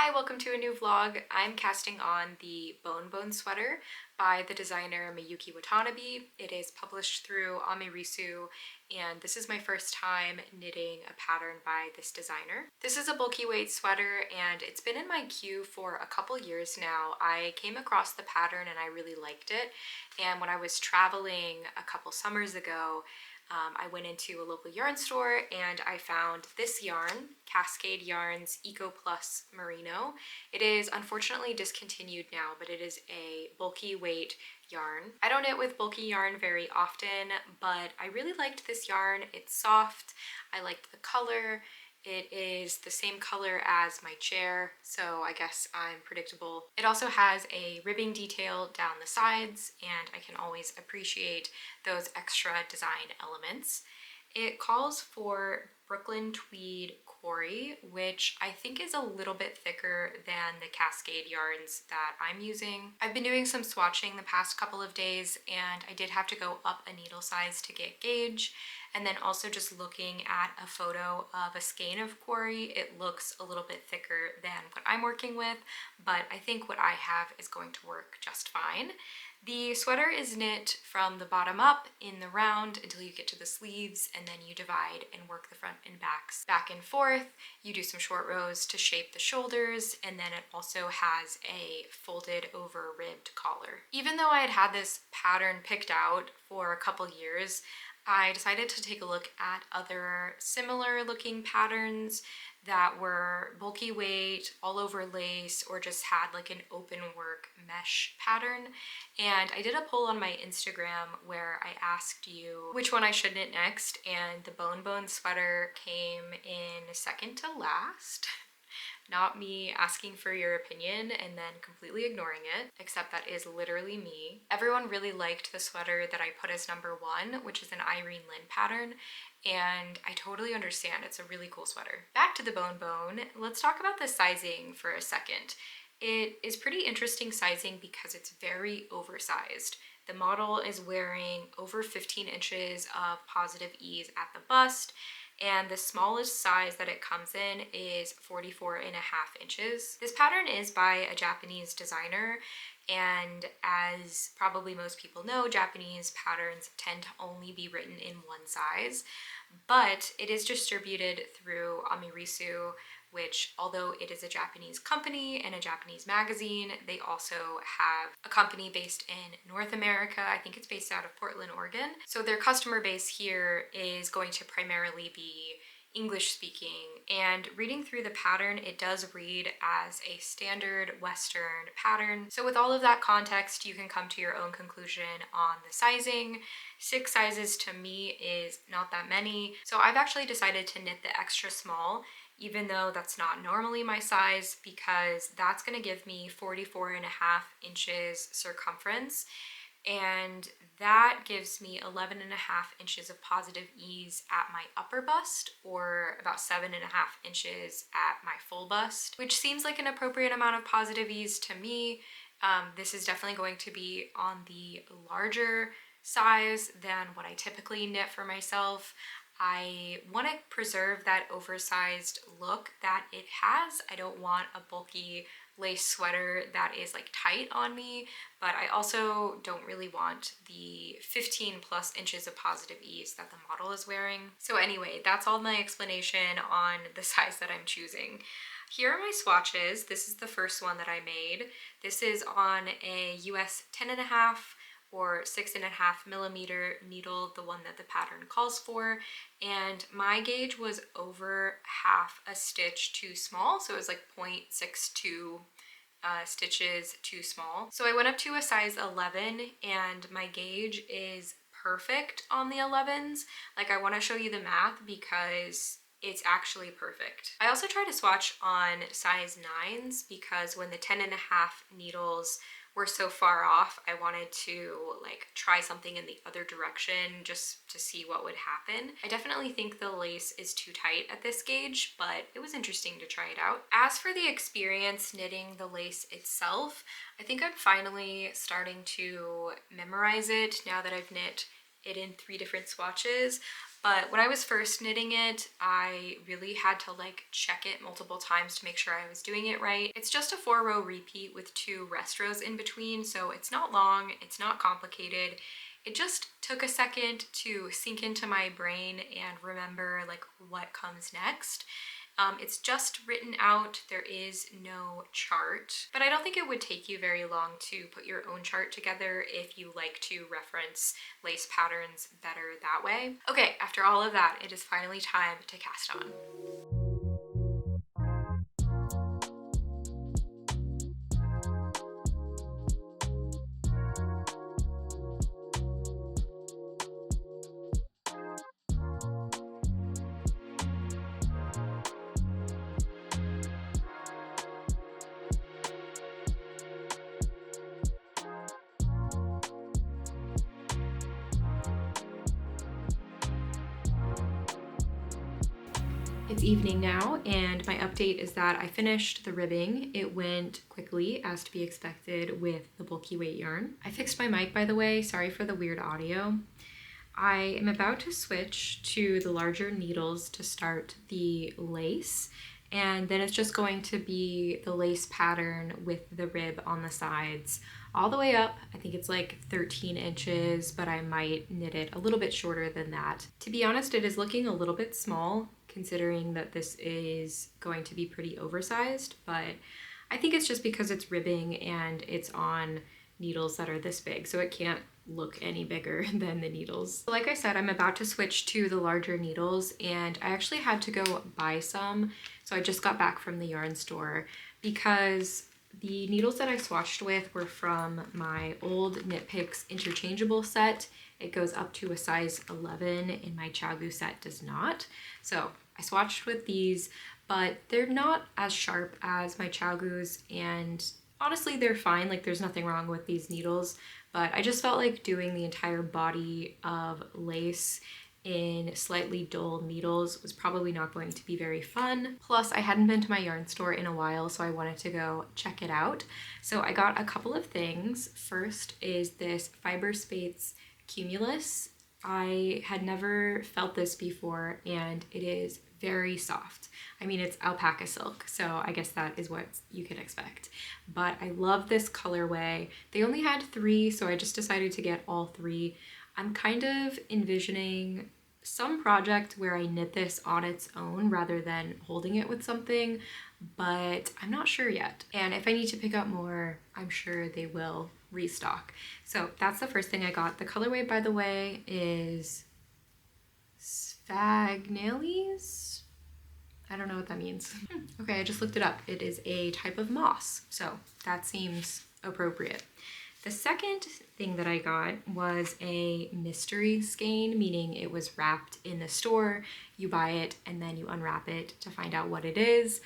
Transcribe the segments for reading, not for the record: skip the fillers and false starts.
Hi, welcome to a new vlog. I'm casting on the Bonebone sweater by the designer Miyuki Watanabe. It is published through Amirisu, and this is my first time knitting a pattern by this designer. This is a bulky weight sweater, and it's been in my queue for a couple years now. I came across the pattern and I really liked it, and when I was traveling a couple summers ago, I went into a local yarn store and I found this yarn, Cascade Yarns Eco Plus Merino. It is unfortunately discontinued now, but it is a bulky weight yarn. I don't knit with bulky yarn very often, but I really liked this yarn. It's soft, I liked the color. It is the same color as my chair, so I guess I'm predictable. It also has a ribbing detail down the sides, and I can always appreciate those extra design elements. It calls for Brooklyn Tweed Quarry, which I think is a little bit thicker than the Cascade yarns that I'm using. I've been doing some swatching the past couple of days, and I did have to go up a needle size to get gauge. And then also just looking at a photo of a skein of quarry, it looks a little bit thicker than what I'm working with, but I think what I have is going to work just fine. The sweater is knit from the bottom up in the round until you get to the sleeves, and then you divide and work the front and backs back and forth. You do some short rows to shape the shoulders, and then it also has a folded over ribbed collar. Even though I had this pattern picked out for a couple years, I decided to take a look at other similar looking patterns that were bulky weight, all over lace, or just had like an open work mesh pattern. And I did a poll on my Instagram where I asked you which one I should knit next, and the Bonebone sweater came in second to last. Not me asking for your opinion and then completely ignoring it, except that is literally me. Everyone really liked the sweater that I put as number one, which is an Irene Lynn pattern, and I totally understand. It's a really cool sweater. Back to the Bonebone, let's talk about the sizing for a second. It is pretty interesting sizing because it's very oversized. The model is wearing over 15 inches of positive ease at the bust, and the smallest size that it comes in is 44.5 inches. This pattern is by a Japanese designer, and as probably most people know, Japanese patterns tend to only be written in one size, but it is distributed through Amirisu, which, although it is a Japanese company and a Japanese magazine, they also have a company based in North America. I think it's based out of Portland, Oregon. So their customer base here is going to primarily be English speaking, and reading through the pattern, it does read as a standard Western pattern. So with all of that context, you can come to your own conclusion on the sizing. 6 sizes to me is not that many. So I've actually decided to knit the extra small, even though that's not normally my size, because that's gonna give me 44.5 inches circumference. And that gives me 11.5 inches of positive ease at my upper bust, or about 7.5 inches at my full bust, which seems like an appropriate amount of positive ease to me. This is definitely going to be on the larger size than what I typically knit for myself. I want to preserve that oversized look that it has. I don't want a bulky lace sweater that is like tight on me, but I also don't really want the 15 plus inches of positive ease that the model is wearing. So anyway, that's all my explanation on the size that I'm choosing. Here are my swatches. This is the first one that I made. This is on a US 10.5 or 6.5 millimeter needle, the one that the pattern calls for, and my gauge was over half a stitch too small, so it was like 0.62 stitches too small. So I went up to a size 11, and my gauge is perfect on the 11s. Like, I want to show you the math because it's actually perfect. I also try to swatch on size 9s because when the 10.5 needles were so far off, I wanted to like try something in the other direction just to see what would happen. I definitely think the lace is too tight at this gauge, but it was interesting to try it out. As for the experience knitting the lace itself, I think I'm finally starting to memorize it now that I've knit it in 3 different swatches, But when I was first knitting it, I really had to like check it multiple times to make sure I was doing it right. It's just a 4-row repeat with 2 rest rows in between, so it's not long, it's not complicated. It just took a second to sink into my brain and remember like what comes next. It's just written out, there is no chart, but I don't think it would take you very long to put your own chart together if you like to reference lace patterns better that way. Okay, after all of that, it is finally time to cast on. It's evening now, and my update is that I finished the ribbing. It went quickly, as to be expected, with the bulky weight yarn. I fixed my mic, by the way. Sorry for the weird audio. I am about to switch to the larger needles to start the lace, and then it's just going to be the lace pattern with the rib on the sides all the way up. I think it's like 13 inches, but I might knit it a little bit shorter than that. To be honest, it is looking a little bit small considering that this is going to be pretty oversized, but I think it's just because it's ribbing and it's on needles that are this big, so it can't look any bigger than the needles. Like I said, I'm about to switch to the larger needles, and I actually had to go buy some. So I just got back from the yarn store because the needles that I swatched with were from my old Knit Picks interchangeable set. It goes up to a size 11 and my ChiaoGoo set does not. So I swatched with these, but they're not as sharp as my ChiaoGoos, and honestly, they're fine. Like, there's nothing wrong with these needles, but I just felt like doing the entire body of lace in slightly dull needles was probably not going to be very fun. Plus, I hadn't been to my yarn store in a while, so I wanted to go check it out. So I got a couple of things. First is this Fiber Spates Cumulus. I had never felt this before, and it is very soft. I mean, it's alpaca silk, so I guess that is what you could expect. But I love this colorway. They only had 3, so I just decided to get all 3. I'm kind of envisioning some project where I knit this on its own rather than holding it with something, but I'm not sure yet. And if I need to pick up more, I'm sure they will restock. So that's the first thing I got. The colorway, by the way, is Sphagnales? I don't know what that means. Okay, I just looked it up. It is a type of moss, so that seems appropriate. The second thing that I got was a mystery skein, meaning it was wrapped in the store. You buy it and then you unwrap it to find out what it is.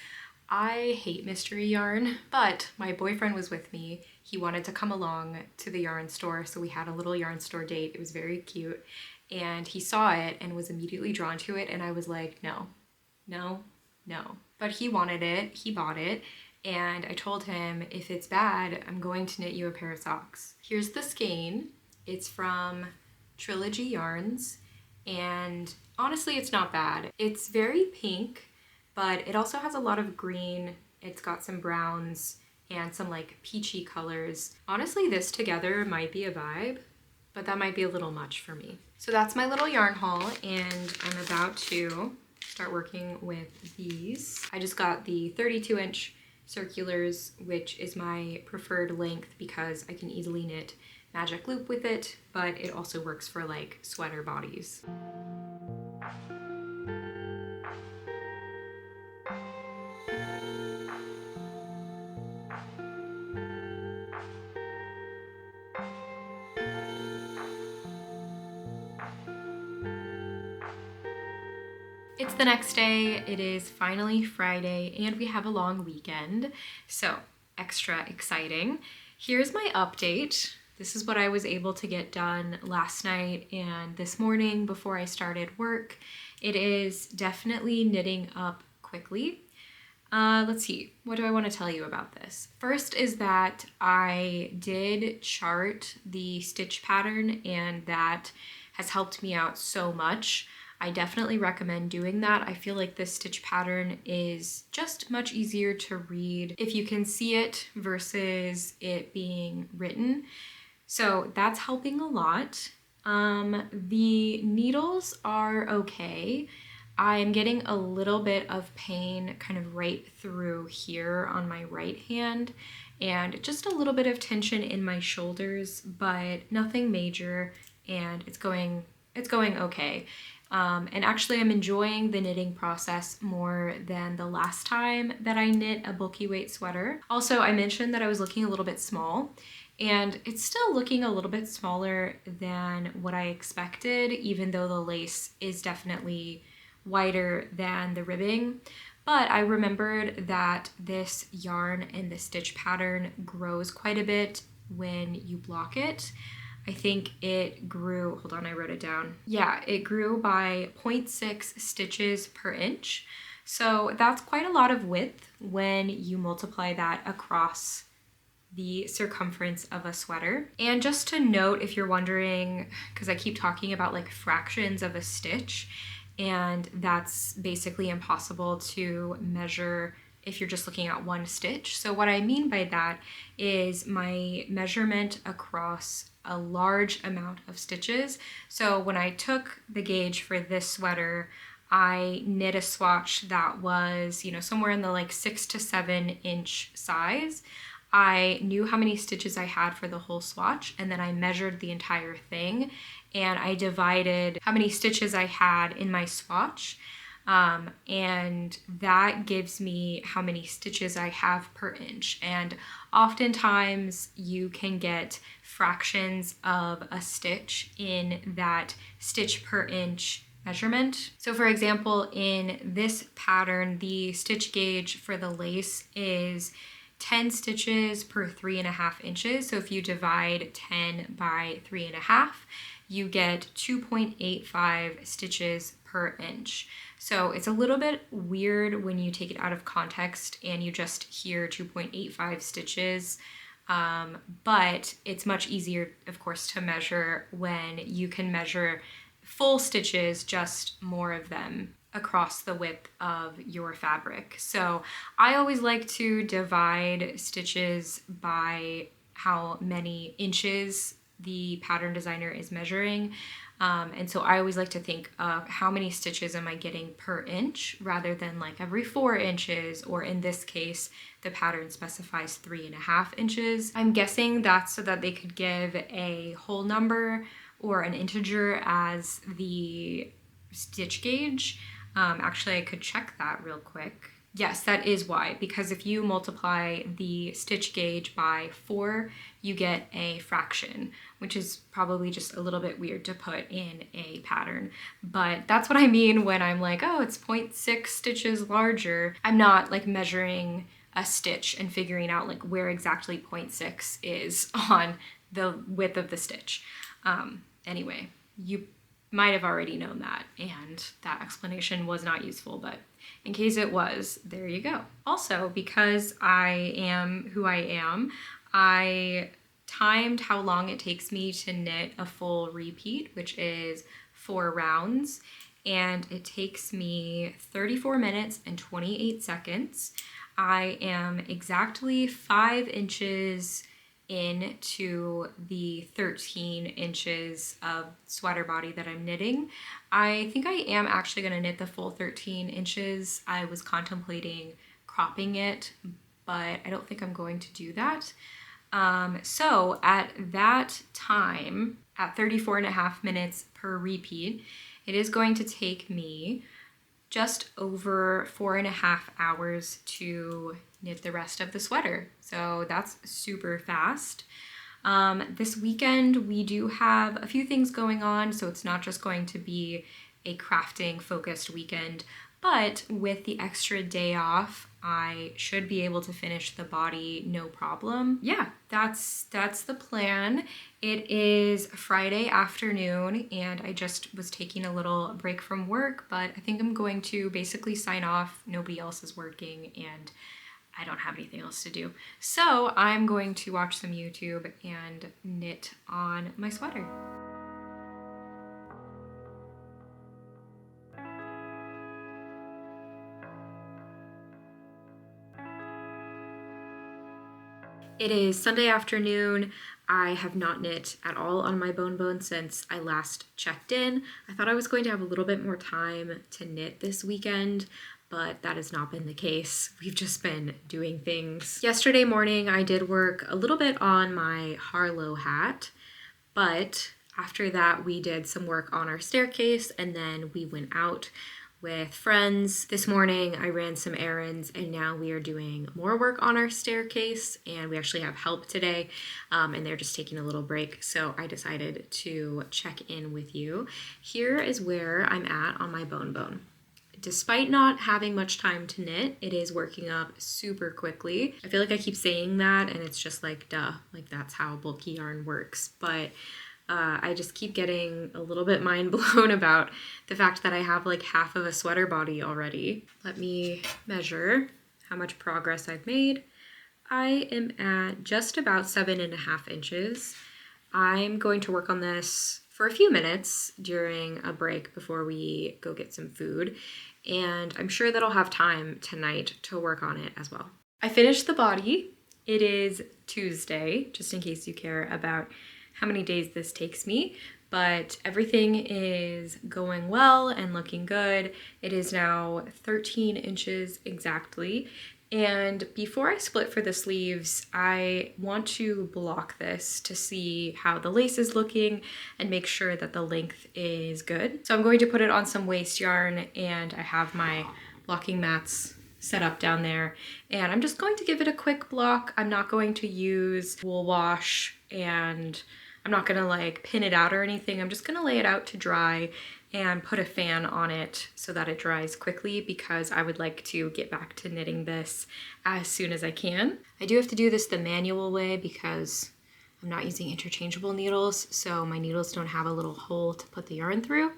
I hate mystery yarn, but my boyfriend was with me. He wanted to come along to the yarn store, so we had a little yarn store date. It was very cute, and he saw it and was immediately drawn to it, and I was like, no, no, no. But he wanted it, he bought it, and I told him, if it's bad, I'm going to knit you a pair of socks. Here's the skein. It's from Trilogy Yarns, and honestly, it's not bad. It's very pink, but it also has a lot of green. It's got some browns and some like peachy colors. Honestly, this together might be a vibe, but that might be a little much for me. So that's my little yarn haul, and I'm about to start working with these. I just got the 32-inch circulars, which is my preferred length because I can easily knit magic loop with it, but it also works for like sweater bodies. It's the next day, it is finally Friday, and we have a long weekend, so extra exciting. Here's my update. This is what I was able to get done last night and this morning before I started work. It is definitely knitting up quickly. Let's see, what do I want to tell you about this? First is that I did chart the stitch pattern, and that has helped me out so much. I definitely recommend doing that. I feel like this stitch pattern is just much easier to read if you can see it versus it being written. So that's helping a lot. The needles are okay. I'm getting a little bit of pain kind of right through here on my right hand and just a little bit of tension in my shoulders, but nothing major, and it's going okay. And actually I'm enjoying the knitting process more than the last time that I knit a bulky weight sweater. Also, I mentioned that I was looking a little bit small, and it's still looking a little bit smaller than what I expected, even though the lace is definitely wider than the ribbing. But I remembered that this yarn and the stitch pattern grows quite a bit when you block it. I think it grew, hold on, I wrote it down. Yeah, it grew by 0.6 stitches per inch. So that's quite a lot of width when you multiply that across the circumference of a sweater. And just to note, if you're wondering, because I keep talking about like fractions of a stitch, and that's basically impossible to measure if you're just looking at one stitch. So what I mean by that is my measurement across a large amount of stitches. So when I took the gauge for this sweater, I knit a swatch that was, somewhere in the like 6 to 7 inch size. I knew how many stitches I had for the whole swatch, and then I measured the entire thing, and I divided how many stitches I had in my swatch, and that gives me how many stitches I have per inch. And oftentimes you can get fractions of a stitch in that stitch per inch measurement. So for example, in this pattern, the stitch gauge for the lace is 10 stitches per 3.5 inches. So if you divide 10 by 3.5, you get 2.85 stitches per inch. So it's a little bit weird when you take it out of context and you just hear 2.85 stitches. But it's much easier, of course, to measure when you can measure full stitches, just more of them across the width of your fabric. So I always like to divide stitches by how many inches the pattern designer is measuring. And so I always like to think of how many stitches am I getting per inch rather than like every 4 inches, or in this case, the pattern specifies 3.5 inches. I'm guessing that's so that they could give a whole number or an integer as the stitch gauge. Actually, I could check that real quick. Yes, that is why, because if you multiply the stitch gauge by 4, you get a fraction, which is probably just a little bit weird to put in a pattern. But that's what I mean when I'm like, oh, it's 0.6 stitches larger. I'm not like measuring a stitch and figuring out like where exactly 0.6 is on the width of the stitch. Anyway, you might have already known that, and that explanation was not useful, but in case it was, there you go. Also, because I am who I am, I timed how long it takes me to knit a full repeat, which is 4 rounds, and it takes me 34 minutes and 28 seconds. I am exactly 5 inches into the 13 inches of sweater body that I'm knitting. I think I am actually going to knit the full 13 inches. I was contemplating cropping it, but I don't think I'm going to do that. So at that time, at 34.5 minutes per repeat, it is going to take me just over 4.5 hours to knit the rest of the sweater. So that's super fast. This weekend we do have a few things going on, so it's not just going to be a crafting focused weekend, but with the extra day off, I should be able to finish the body no problem. Yeah, that's the plan. It is Friday afternoon and I just was taking a little break from work, but I think I'm going to basically sign off. Nobody else is working and I don't have anything else to do. So I'm going to watch some YouTube and knit on my sweater. It is Sunday afternoon. I have not knit at all on my Bonebone since I last checked in. I thought I was going to have a little bit more time to knit this weekend, but that has not been the case. We've just been doing things. Yesterday morning, I did work a little bit on my Harlow hat, but after that, we did some work on our staircase and then we went out with friends. This morning I ran some errands and now we are doing more work on our staircase, and we actually have help today and they're just taking a little break, so I decided to check in with you. Here is where I'm at on my Bonebone. Despite not having much time to knit, it is working up super quickly. I feel like I keep saying that and it's just like, duh, like that's how bulky yarn works. But I just keep getting a little bit mind blown about the fact that I have like half of a sweater body already. Let me measure how much progress I've made. I am at just about 7.5 inches. I'm going to work on this for a few minutes during a break before we go get some food, and I'm sure that I'll have time tonight to work on it as well. I finished the body. It is Tuesday, just in case you care about how many days this takes me, but everything is going well and looking good. It is now 13 inches exactly. And before I split for the sleeves, I want to block this to see how the lace is looking and make sure that the length is good. So I'm going to put it on some waste yarn, and I have my blocking mats set up down there, and I'm just going to give it a quick block. I'm not going to use wool wash, and I'm not gonna like pin it out or anything. I'm just gonna lay it out to dry and put a fan on it so that it dries quickly, because I would like to get back to knitting this as soon as I can. I do have to do this the manual way because I'm not using interchangeable needles, so my needles don't have a little hole to put the yarn through,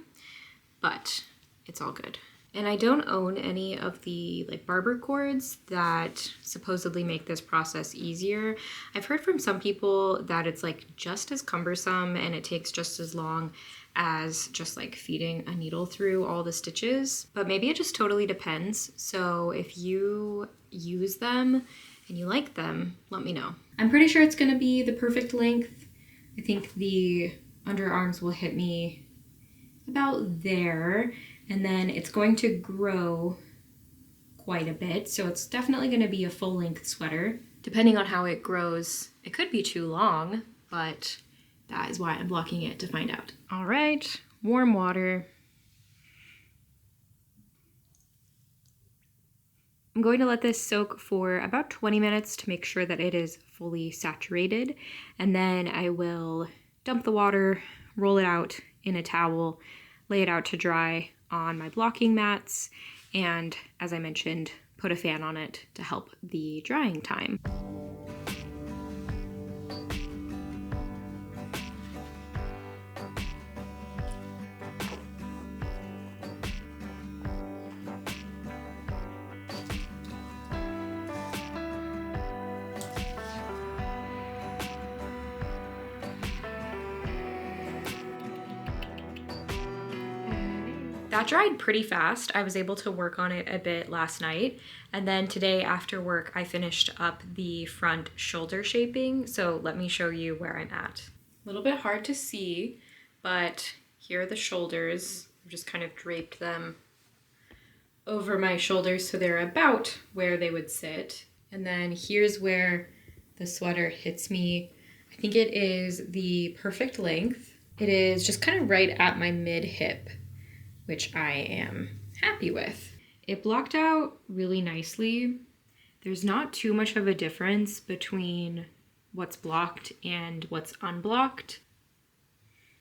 but it's all good. And I don't own any of the like barber cords that supposedly make this process easier. I've heard from some people that it's like just as cumbersome and it takes just as long as just like feeding a needle through all the stitches, but maybe it just totally depends. So if you use them and you like them, let me know. I'm pretty sure it's gonna be the perfect length. I think the underarms will hit me about there, and then it's going to grow quite a bit, so it's definitely going to be a full-length sweater. Depending on how it grows, it could be too long, but that is why I'm blocking it to find out. All right, warm water. I'm going to let this soak for about 20 minutes to make sure that it is fully saturated, and then I will dump the water, roll it out in a towel, lay it out to dry on my blocking mats, and as I mentioned, put a fan on it to help the drying time. That dried pretty fast. I was able to work on it a bit last night, and then today after work I finished up the front shoulder shaping, so let me show you where I'm at. A little bit hard to see, but here are the shoulders. I've just kind of draped them over my shoulders so they're about where they would sit, and then here's where the sweater hits me. I think it is the perfect length. It is just kind of right at my mid-hip, which I am happy with. It blocked out really nicely. There's not too much of a difference between what's blocked and what's unblocked.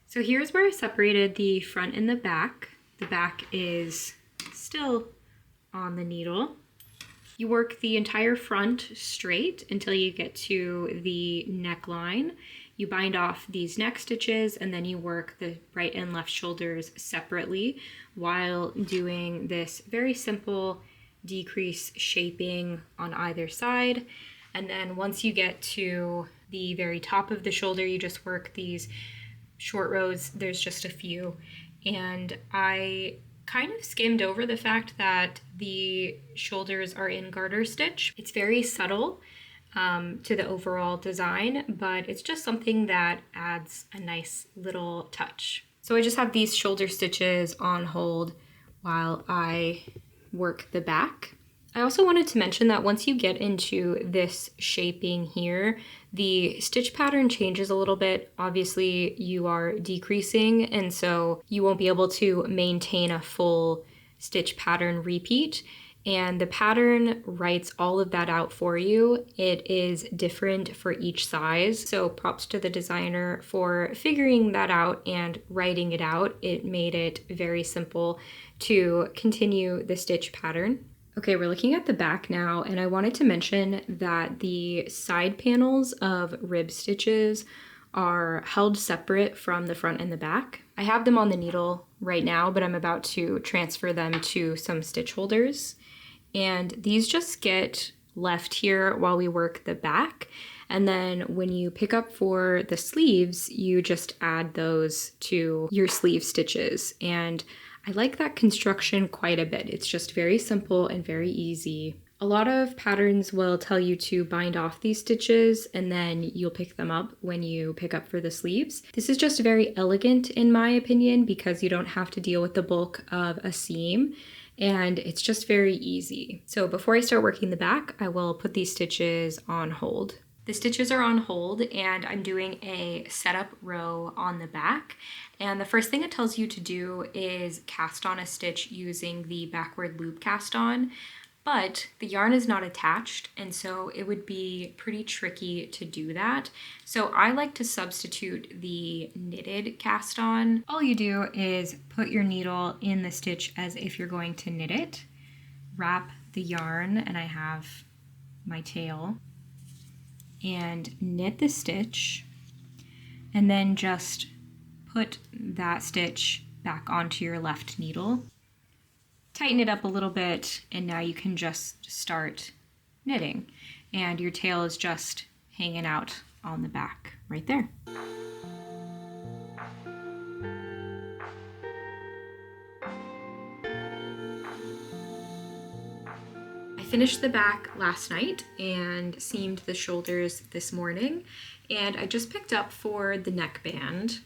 So here's where I separated the front and the back. The back is still on the needle. You work the entire front straight until you get to the neckline. You bind off these neck stitches, and then you work the right and left shoulders separately while doing this very simple decrease shaping on either side. And then once you get to the very top of the shoulder, you just work these short rows. There's just a few. And I kind of skimmed over the fact that the shoulders are in garter stitch. It's very subtle. to the overall design, but it's just something that adds a nice little touch. So I just have these shoulder stitches on hold while I work the back. I also wanted to mention that once you get into this shaping here, the stitch pattern changes a little bit. Obviously, you are decreasing, and so you won't be able to maintain a full stitch pattern repeat. And the pattern writes all of that out for you. It is different for each size. So props to the designer for figuring that out and writing it out. It made it very simple to continue the stitch pattern. Okay, we're looking at the back now, and I wanted to mention that the side panels of rib stitches are held separate from the front and the back. I have them on the needle right now, but I'm about to transfer them to some stitch holders. And these just get left here while we work the back. And then when you pick up for the sleeves, you just add those to your sleeve stitches. And I like that construction quite a bit. It's just very simple and very easy. A lot of patterns will tell you to bind off these stitches and then you'll pick them up when you pick up for the sleeves. This is just very elegant in my opinion because you don't have to deal with the bulk of a seam and it's just very easy. So before I start working the back, I will put these stitches on hold. The stitches are on hold and I'm doing a setup row on the back. And the first thing it tells you to do is cast on a stitch using the backward loop cast on, but the yarn is not attached and so it would be pretty tricky to do that. So I like to substitute the knitted cast on. All you do is put your needle in the stitch as if you're going to knit it, wrap the yarn, and I have my tail, and knit the stitch, and then just put that stitch back onto your left needle. Tighten it up a little bit, and now you can just start knitting. And your tail is just hanging out on the back right there. I finished the back last night and seamed the shoulders this morning, and I just picked up for the neckband.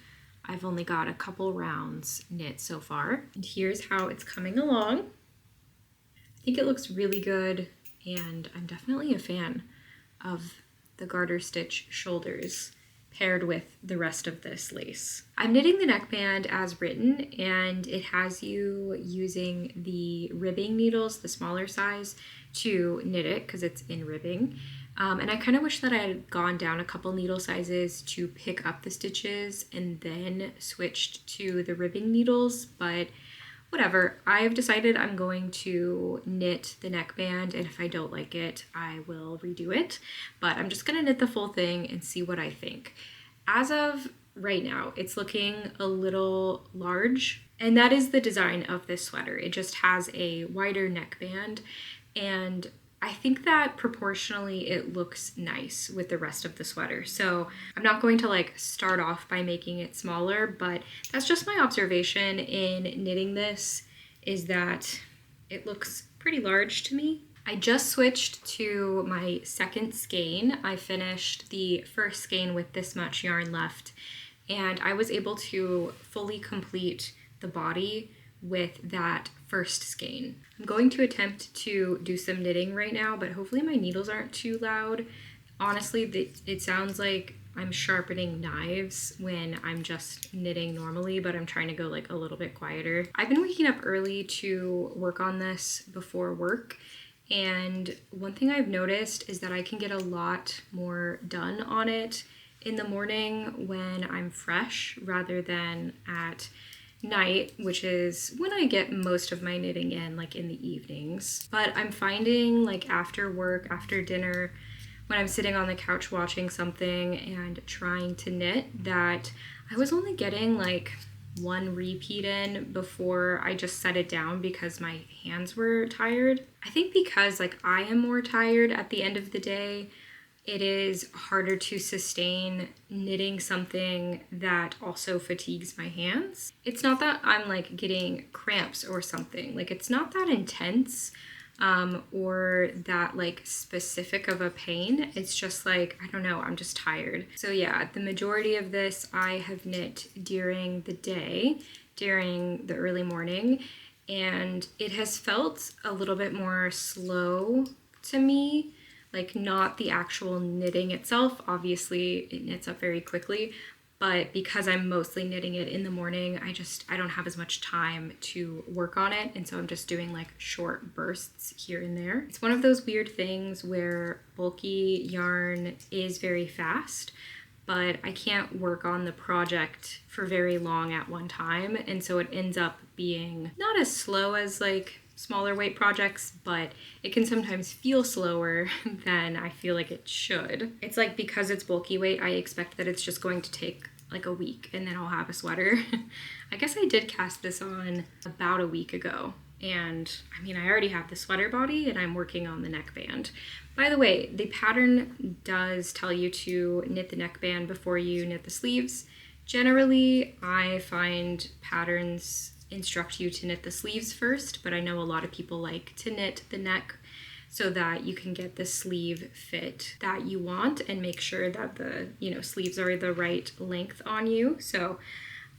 I've only got a couple rounds knit so far. And here's how it's coming along. I think it looks really good, and I'm definitely a fan of the garter stitch shoulders paired with the rest of this lace. I'm knitting the neckband as written, and it has you using the ribbing needles, the smaller size, to knit it because it's in ribbing. And I kind of wish that I had gone down a couple needle sizes to pick up the stitches and then switched to the ribbing needles, but whatever. I've decided I'm going to knit the neckband, and if I don't like it, I will redo it. But I'm just gonna knit the full thing and see what I think. As of right now, it's looking a little large, and that is the design of this sweater. It just has a wider neckband, and I think that proportionally it looks nice with the rest of the sweater. So I'm not going to start off by making it smaller, but that's just my observation in knitting this, is that it looks pretty large to me. I just switched to my second skein. I finished the first skein with this much yarn left, and I was able to fully complete the body with that first skein. I'm going to attempt to do some knitting right now, but hopefully my needles aren't too loud. Honestly, it sounds like I'm sharpening knives when I'm just knitting normally, but I'm trying to go a little bit quieter. I've been waking up early to work on this before work, and one thing I've noticed is that I can get a lot more done on it in the morning when I'm fresh rather than at night, which is when I get most of my knitting in, in the evenings. But I'm finding after work, after dinner, when I'm sitting on the couch watching something and trying to knit, that I was only getting one repeat in before I just set it down because my hands were tired. I think because I am more tired at the end of the day, it is harder to sustain knitting something that also fatigues my hands. It's not that I'm getting cramps or something. It's not that intense, or that like specific of a pain. It's just like, I don't know, I'm just tired. So yeah, the majority of this I have knit during the day, during the early morning, and it has felt a little bit more slow to me, like not the actual knitting itself. Obviously it knits up very quickly, but because I'm mostly knitting it in the morning, I don't have as much time to work on it, and so I'm just doing like short bursts here and there. It's one of those weird things where bulky yarn is very fast, but I can't work on the project for very long at one time, and so it ends up being not as slow as like smaller weight projects, but it can sometimes feel slower than I feel like it should. It's like, because it's bulky weight, I expect that it's just going to take like a week and then I'll have a sweater. I guess I did cast this on about a week ago, and I mean, I already have the sweater body and I'm working on the neckband. By the way, the pattern does tell you to knit the neckband before you knit the sleeves. Generally, I find patterns instruct you to knit the sleeves first, but I know a lot of people like to knit the neck so that you can get the sleeve fit that you want and make sure that the sleeves are the right length on you. So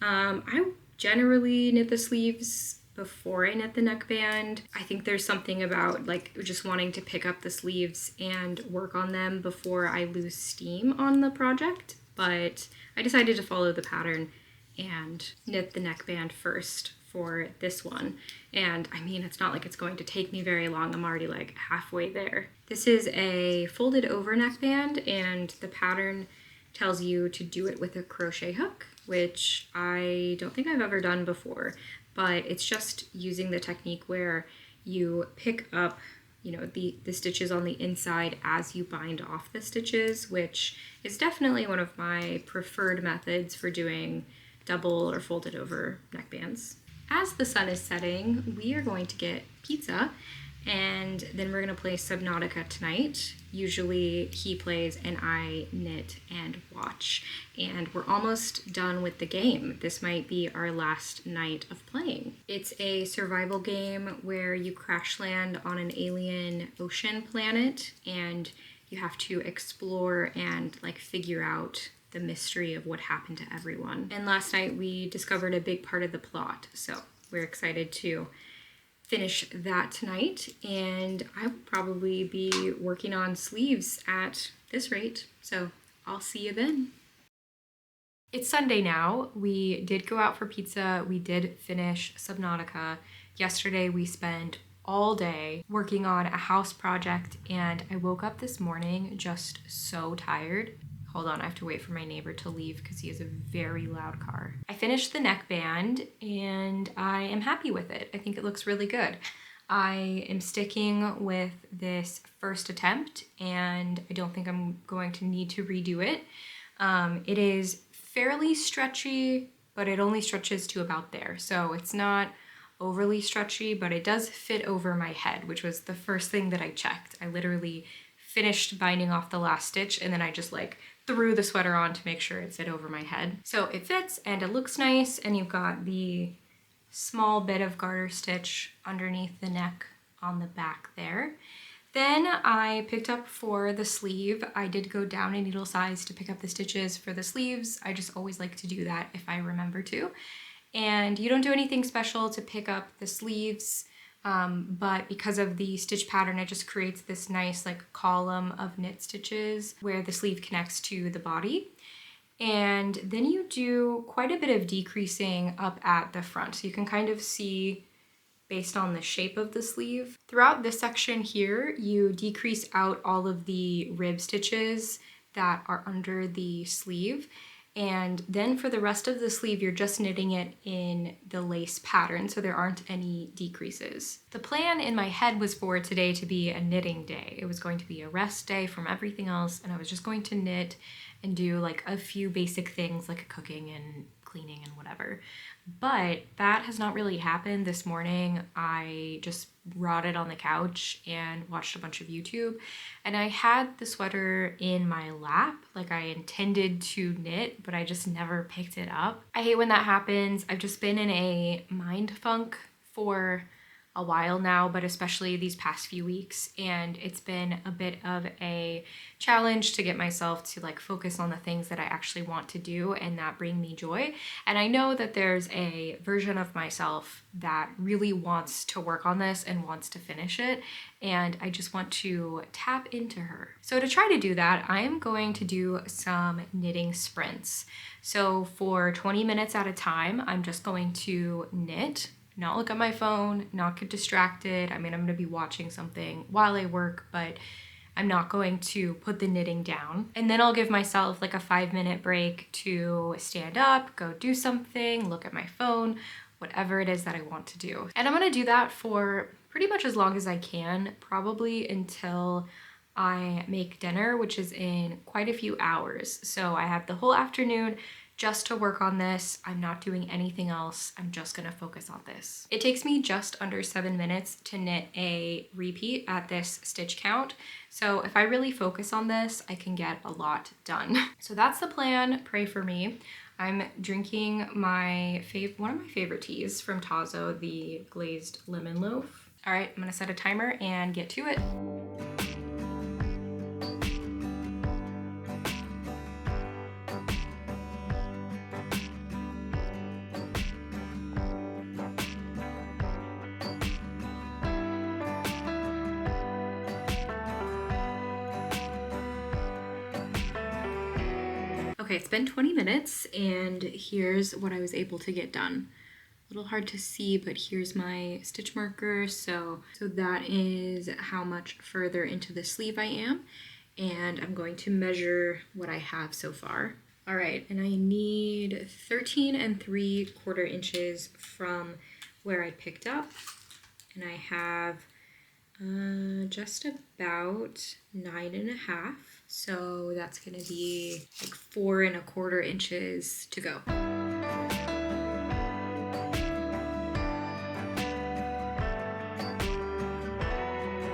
I generally knit the sleeves before I knit the neckband. I think there's something about like just wanting to pick up the sleeves and work on them before I lose steam on the project, but I decided to follow the pattern and knit the neckband first for this one. And I mean, it's not like it's going to take me very long. I'm already like halfway there. This is a folded over neckband, and the pattern tells you to do it with a crochet hook, which I don't think I've ever done before, but it's just using the technique where you pick up the stitches on the inside as you bind off the stitches, which is definitely one of my preferred methods for doing double or folded over neckbands. As the sun is setting, we are going to get pizza, and then we're gonna play Subnautica tonight. Usually he plays and I knit and watch, and we're almost done with the game. This might be our last night of playing. It's a survival game where you crash land on an alien ocean planet, and you have to explore and like figure out the mystery of what happened to everyone. And last night we discovered a big part of the plot, so we're excited to finish that tonight, and I will probably be working on sleeves at this rate, so I'll see you then. It's Sunday now. We did go out for pizza. We did finish Subnautica. Yesterday we spent all day working on a house project, and I woke up this morning just so tired. Hold on, I have to wait for my neighbor to leave because he has a very loud car. I finished the neckband and I am happy with it. I think it looks really good. I am sticking with this first attempt, and I don't think I'm going to need to redo it. It is fairly stretchy, but it only stretches to about there. So it's not overly stretchy, but it does fit over my head, which was the first thing that I checked. I literally finished binding off the last stitch and then I just like threw the sweater on to make sure it fit over my head. So it fits and it looks nice, and you've got the small bit of garter stitch underneath the neck on the back there. Then I picked up for the sleeve. I did go down a needle size to pick up the stitches for the sleeves. I just always like to do that if I remember to. And you don't do anything special to pick up the sleeves, but because of the stitch pattern, it just creates this nice like column of knit stitches where the sleeve connects to the body. And then you do quite a bit of decreasing up at the front. So you can kind of see based on the shape of the sleeve. Throughout this section here, you decrease out all of the rib stitches that are under the sleeve. And then for the rest of the sleeve, you're just knitting it in the lace pattern, so there aren't any decreases. The plan in my head was for today to be a knitting day. It was going to be a rest day from everything else, and I was just going to knit and do like a few basic things like cooking and cleaning and whatever. But that has not really happened. This morning I just rotted on the couch and watched a bunch of YouTube, and I had the sweater in my lap like I intended to knit, but I just never picked it up. I hate when that happens. I've just been in a mind funk for a while now, but especially these past few weeks. And it's been a bit of a challenge to get myself to like focus on the things that I actually want to do and that bring me joy. And I know that there's a version of myself that really wants to work on this and wants to finish it. And I just want to tap into her. So to try to do that, I am going to do some knitting sprints. So for 20 minutes at a time, I'm just going to knit, not look at my phone, not get distracted. I mean, I'm going to be watching something while I work, but I'm not going to put the knitting down. And then I'll give myself like a 5-minute break to stand up, go do something, look at my phone, whatever it is that I want to do. And I'm going to do that for pretty much as long as I can, probably until I make dinner, which is in quite a few hours. So I have the whole afternoon just to work on this. I'm not doing anything else. I'm just gonna focus on this. It takes me just under 7 minutes to knit a repeat at this stitch count. So if I really focus on this, I can get a lot done. So that's the plan, pray for me. I'm drinking one of my favorite teas from Tazo, the glazed lemon loaf. All right, I'm gonna set a timer and get to it. Okay, it's been 20 minutes and here's what I was able to get done. A little hard to see, but here's my stitch marker. So that is how much further into the sleeve I am. And I'm going to measure what I have so far. All right, and I need 13 3/4 inches from where I picked up. And I have just about 9.5. So that's gonna be like 4 1/4 inches to go.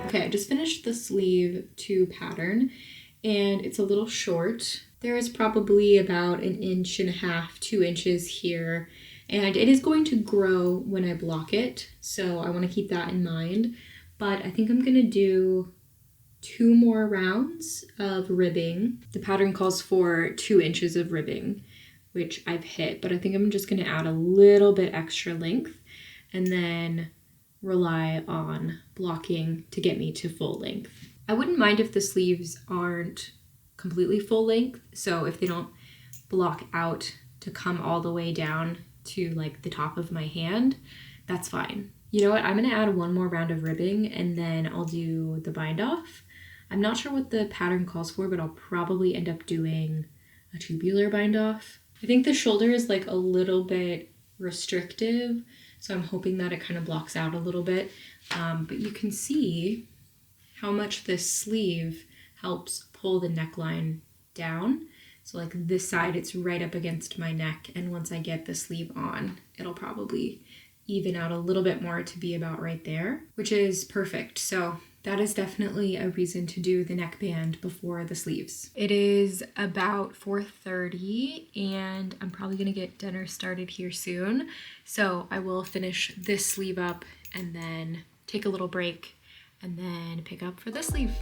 Okay, I just finished the sleeve 2 pattern and it's a little short. There is probably about 1.5 inches, 2 inches here, and it is going to grow when I block it. So I wanna keep that in mind. But I think I'm gonna do 2 more rounds of ribbing. The pattern calls for 2 inches of ribbing, which I've hit, but I think I'm just gonna add a little bit extra length and then rely on blocking to get me to full length. I wouldn't mind if the sleeves aren't completely full length, so if they don't block out to come all the way down to like the top of my hand, that's fine. You know what, I'm gonna add 1 more round of ribbing and then I'll do the bind off. I'm not sure what the pattern calls for, but I'll probably end up doing a tubular bind off. I think the shoulder is like a little bit restrictive, so I'm hoping that it kind of blocks out a little bit. But you can see how much this sleeve helps pull the neckline down. So like this side, it's right up against my neck, and once I get the sleeve on, it'll probably even out a little bit more to be about right there, which is perfect. So that is definitely a reason to do the neckband before the sleeves. It is about 4:30 and I'm probably gonna get dinner started here soon. So I will finish this sleeve up and then take a little break and then pick up for this sleeve.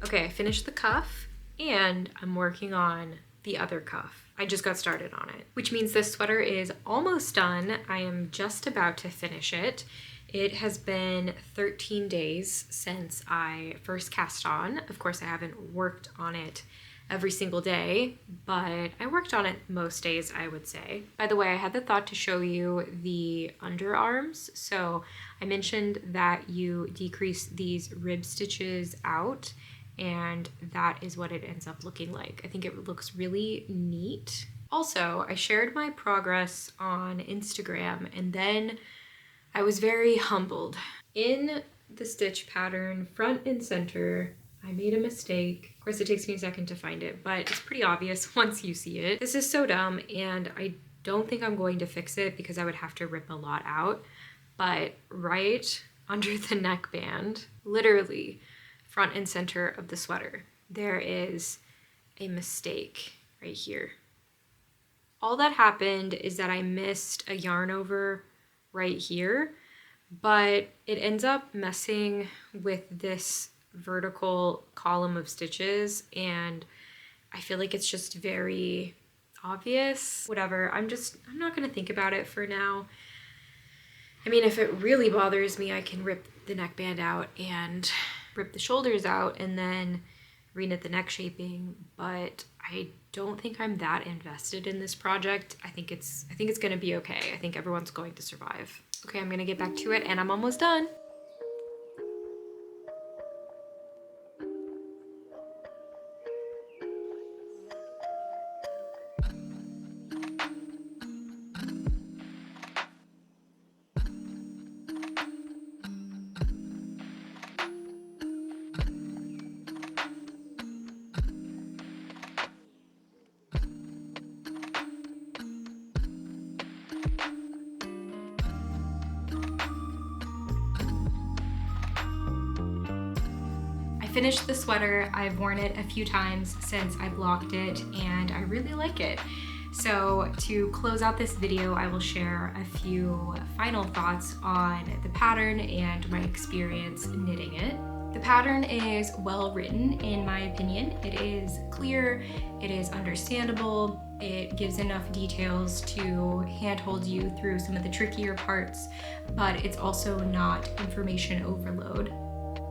Okay, I finished the cuff and I'm working on the other cuff. I just got started on it, which means this sweater is almost done. I am just about to finish it. It has been 13 days since I first cast on. Of course, I haven't worked on it every single day, but I worked on it most days, I would say. By the way, I had the thought to show you the underarms. So I mentioned that you decrease these rib stitches out, and that is what it ends up looking like. I think it looks really neat. Also, I shared my progress on Instagram and then I was very humbled. In the stitch pattern front and center. I made a mistake. Of course, it takes me a second to find it, but it's pretty obvious once you see it. This is so dumb, and I don't think I'm going to fix it because I would have to rip a lot out. But right under the neckband, literally front and center of the sweater, there is a mistake right here. All that happened is that I missed a yarn over right here, but it ends up messing with this vertical column of stitches, and I feel like it's just very obvious. Whatever, I'm not gonna think about it for now. I mean, if it really bothers me, I can rip the neckband out and rip the shoulders out and then reknit the neck shaping, but I don't think I'm that invested in this project. I think it's gonna be okay. I think everyone's going to survive. Okay, I'm gonna get back to it and I'm almost done. Finished the sweater. I've worn it a few times since I blocked it and I really like it. So to close out this video, I will share a few final thoughts on the pattern and my experience knitting it. The pattern is well written in my opinion. It is clear, it is understandable, it gives enough details to handhold you through some of the trickier parts, but it's also not information overload.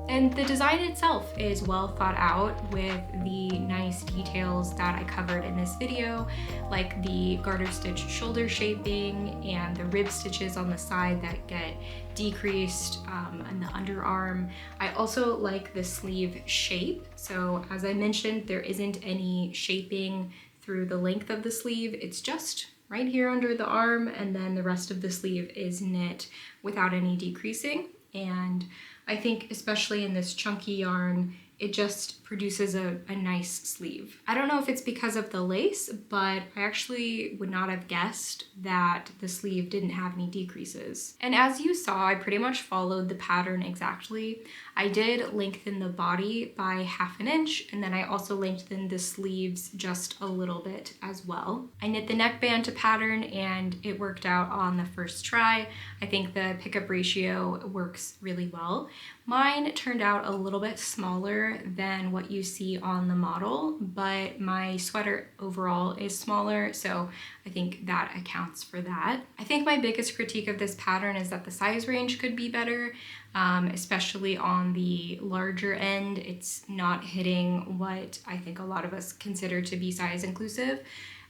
And the design itself is well thought out with the nice details that I covered in this video, like the garter stitch shoulder shaping and the rib stitches on the side that get decreased and the underarm. I also like the sleeve shape. So as I mentioned, there isn't any shaping through the length of the sleeve. It's just right here under the arm, and then the rest of the sleeve is knit without any decreasing. And I think especially in this chunky yarn, it just produces a nice sleeve. I don't know if it's because of the lace, but I actually would not have guessed that the sleeve didn't have any decreases. And as you saw, I pretty much followed the pattern exactly. I did lengthen the body by 1/2 inch, and then I also lengthened the sleeves just a little bit as well. I knit the neckband to pattern and it worked out on the first try. I think the pickup ratio works really well. Mine turned out a little bit smaller than what you see on the model, but my sweater overall is smaller, so I think that accounts for that. I think my biggest critique of this pattern is that the size range could be better, especially on the larger end. It's not hitting what I think a lot of us consider to be size inclusive.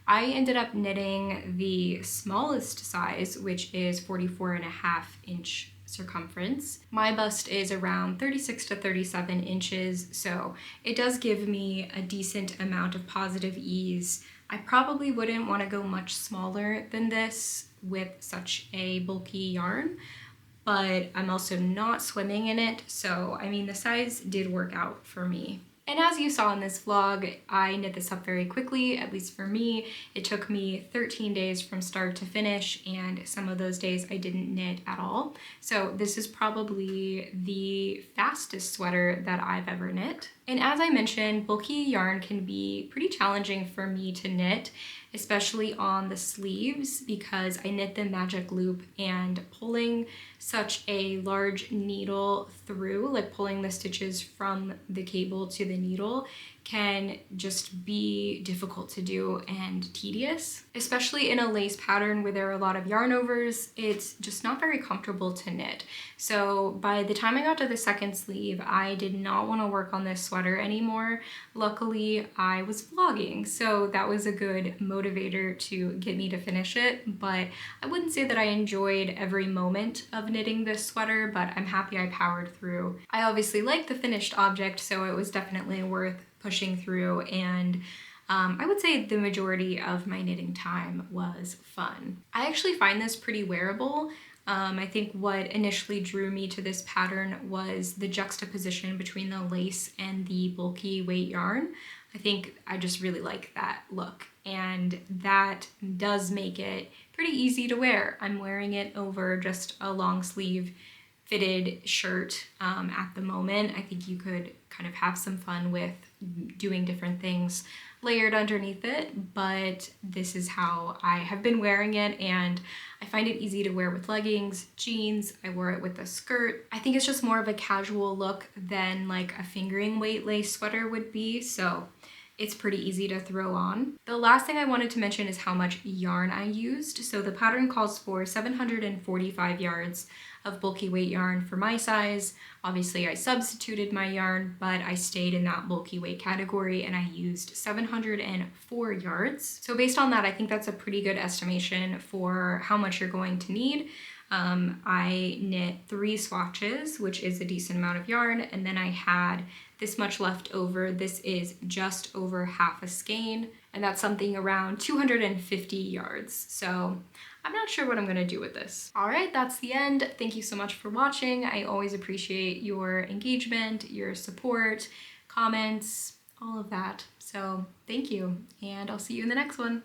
I ended up knitting the smallest size, which is 44.5 inch circumference. My bust is around 36 to 37 inches, so it does give me a decent amount of positive ease. I probably wouldn't want to go much smaller than this with such a bulky yarn, but I'm also not swimming in it, so I mean the size did work out for me. And as you saw in this vlog, I knit this up very quickly, at least for me. It took me 13 days from start to finish, and some of those days I didn't knit at all. So this is probably the fastest sweater that I've ever knit. And as I mentioned, bulky yarn can be pretty challenging for me to knit, especially on the sleeves, because I knit the magic loop, and pulling such a large needle through, like pulling the stitches from the cable to the needle, can just be difficult to do and tedious. Especially in a lace pattern where there are a lot of yarn overs, it's just not very comfortable to knit. So by the time I got to the second sleeve, I did not want to work on this sweater anymore. Luckily, I was vlogging, so that was a good motivator to get me to finish it, but I wouldn't say that I enjoyed every moment of knitting this sweater, but I'm happy I powered through. I obviously like the finished object, so it was definitely worth pushing through, and I would say the majority of my knitting time was fun. I actually find this pretty wearable. I think what initially drew me to this pattern was the juxtaposition between the lace and the bulky weight yarn. I think I just really like that look, and that does make it pretty easy to wear. I'm wearing it over just a long sleeve fitted shirt at the moment. I think you could kind of have some fun with doing different things layered underneath it, but this is how I have been wearing it, and I find it easy to wear with leggings, jeans. I wore it with a skirt. I think it's just more of a casual look than like a fingering weight lace sweater would be, so it's pretty easy to throw on. The last thing I wanted to mention is how much yarn I used. So the pattern calls for 745 yards of bulky weight yarn for my size. Obviously I substituted my yarn, but I stayed in that bulky weight category and I used 704 yards. So based on that, I think that's a pretty good estimation for how much you're going to need. I knit 3 swatches, which is a decent amount of yarn, and then I had this much left over. This is just over half a skein, and that's something around 250 yards. So I'm not sure what I'm gonna do with this. All right, that's the end. Thank you so much for watching. I always appreciate your engagement, your support, comments, all of that. So thank you, and I'll see you in the next one.